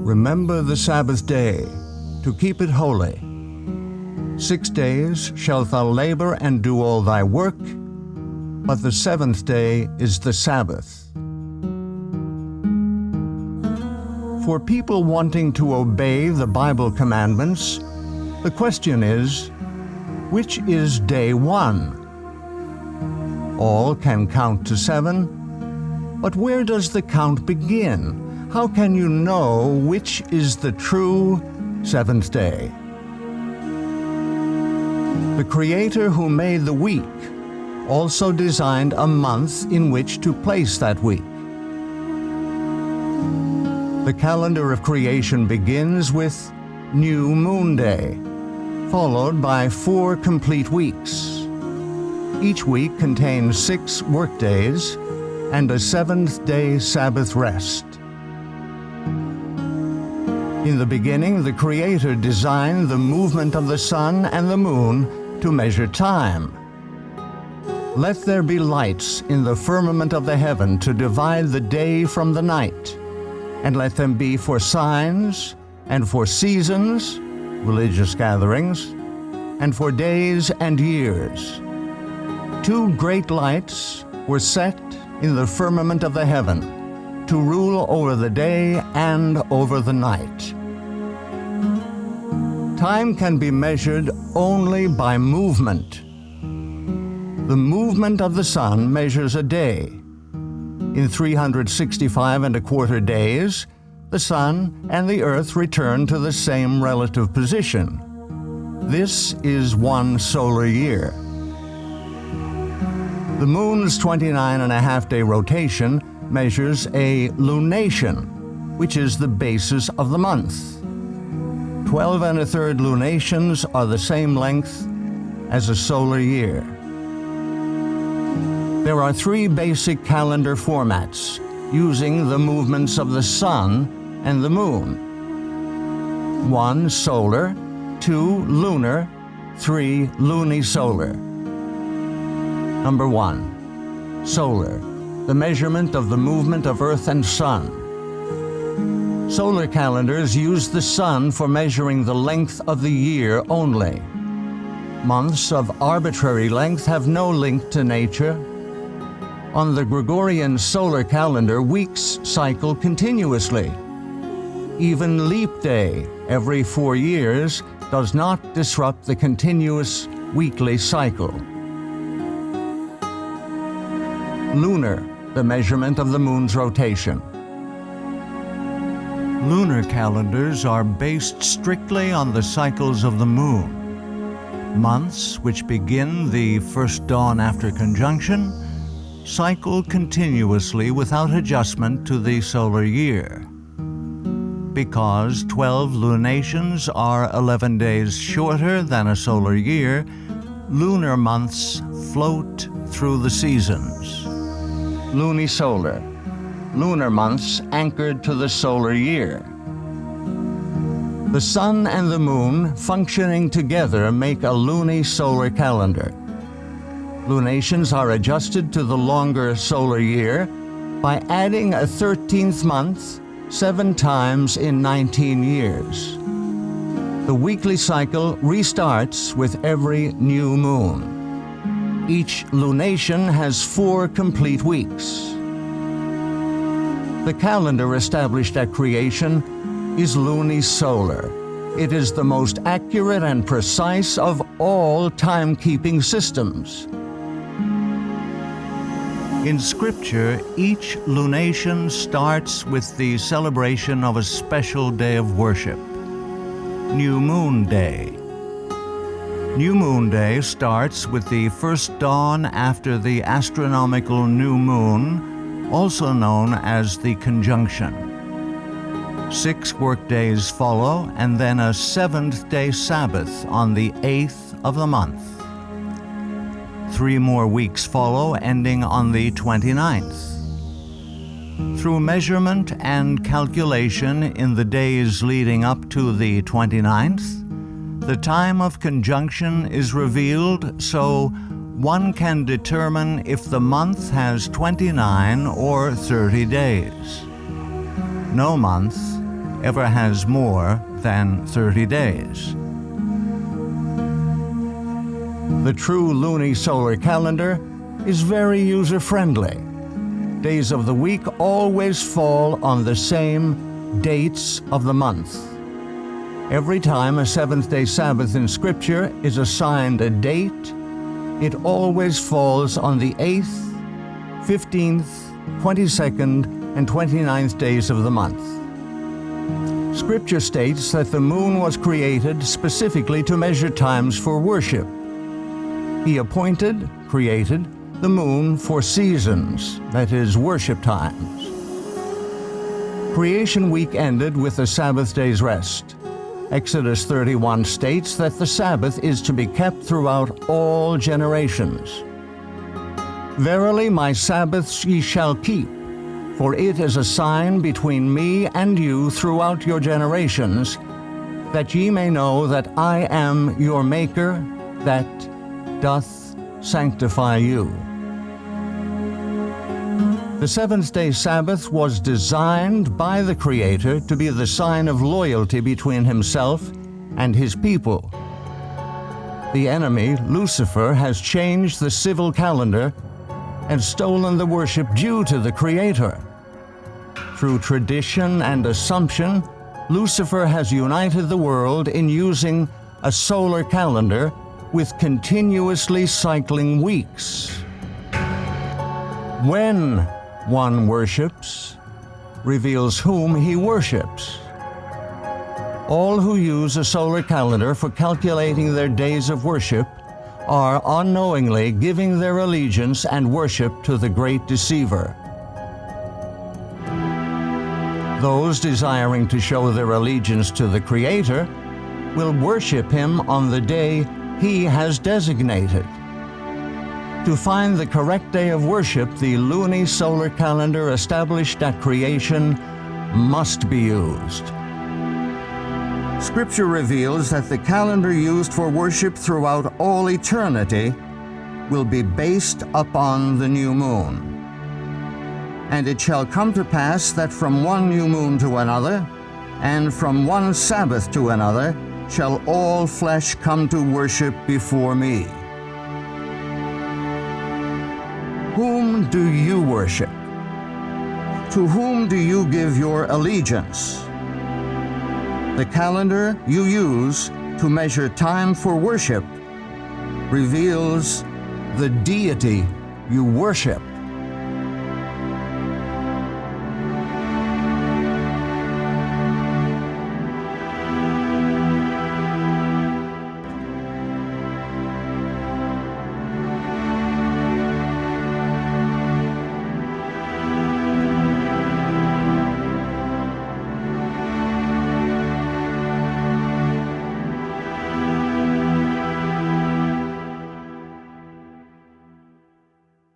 Remember the Sabbath day, to keep it holy. 6 days shalt thou labor and do all thy work, but the seventh day is the Sabbath. For people wanting to obey the Bible commandments, the question is, which is day one? All can count to 7, but where does the count begin? How can you know which is the true seventh day? The Creator who made the week also designed a month in which to place that week. The calendar of creation begins with New Moon Day, followed by 4 complete weeks. Each week contains 6 work days and a 7th-day Sabbath rest. In the beginning, the Creator designed the movement of the sun and the moon to measure time. Let there be lights in the firmament of the heaven to divide the day from the night, and let them be for signs, and for seasons, religious gatherings, and for days and years. 2 great lights were set in the firmament of the heaven to rule over the day and over the night. Time can be measured only by movement. The movement of the sun measures a day. In 365 and a quarter days, the sun and the earth return to the same relative position. This is 1 solar year. The moon's 29.5-day rotation measures a lunation, which is the basis of the month. 12 1/3 lunations are the same length as a solar year. There are 3 basic calendar formats using the movements of the sun and the moon. 1 solar, 2 lunar, 3 lunisolar. Number 1, solar, the measurement of the movement of Earth and Sun. Solar calendars use the sun for measuring the length of the year only. Months of arbitrary length have no link to nature. On the Gregorian solar calendar, weeks cycle continuously. Even leap day, every 4 years, does not disrupt the continuous weekly cycle. Lunar, the measurement of the moon's rotation. Lunar calendars are based strictly on the cycles of the moon. Months, which begin the first dawn after conjunction, cycle continuously without adjustment to the solar year. Because 12 lunations are 11 days shorter than a solar year, lunar months float through the seasons. Lunisolar, lunar months anchored to the solar year. The sun and the moon functioning together make a lunisolar calendar. Lunations are adjusted to the longer solar year by adding a 13th month 7 times in 19 years. The weekly cycle restarts with every new moon. Each lunation has 4 complete weeks. The calendar established at creation is lunisolar. It is the most accurate and precise of all timekeeping systems. In Scripture, each lunation starts with the celebration of a special day of worship, New Moon Day. New Moon Day starts with the first dawn after the astronomical new moon, also known as the conjunction. 6 work days follow, and then a 7th-day Sabbath on the 8th of the month. 3 more weeks follow, ending on the 29th. Through measurement and calculation in the days leading up to the 29th, the time of conjunction is revealed so one can determine if the month has 29 or 30 days. No month ever has more than 30 days. The true lunisolar calendar is very user-friendly. Days of the week always fall on the same dates of the month. Every time a seventh-day Sabbath in Scripture is assigned a date, it always falls on the 8th, 15th, 22nd, and 29th days of the month. Scripture states that the moon was created specifically to measure times for worship. He created the moon for seasons, that is, worship times. Creation week ended with the Sabbath day's rest. Exodus 31 states that the Sabbath is to be kept throughout all generations. Verily my Sabbaths ye shall keep, for it is a sign between me and you throughout your generations, that ye may know that I am your Maker, that doth sanctify you. The seventh-day Sabbath was designed by the Creator to be the sign of loyalty between Himself and His people. The enemy, Lucifer, has changed the civil calendar and stolen the worship due to the Creator. Through tradition and assumption, Lucifer has united the world in using a solar calendar with continuously cycling weeks. When one worships, reveals whom he worships. All who use a solar calendar for calculating their days of worship are unknowingly giving their allegiance and worship to the great deceiver. Those desiring to show their allegiance to the Creator will worship Him on the day He has designated. To find the correct day of worship, the lunisolar calendar established at creation must be used. Scripture reveals that the calendar used for worship throughout all eternity will be based upon the new moon. And it shall come to pass that from one new moon to another, and from one Sabbath to another, shall all flesh come to worship before me. Whom do you worship? To whom do you give your allegiance? The calendar you use to measure time for worship reveals the deity you worship.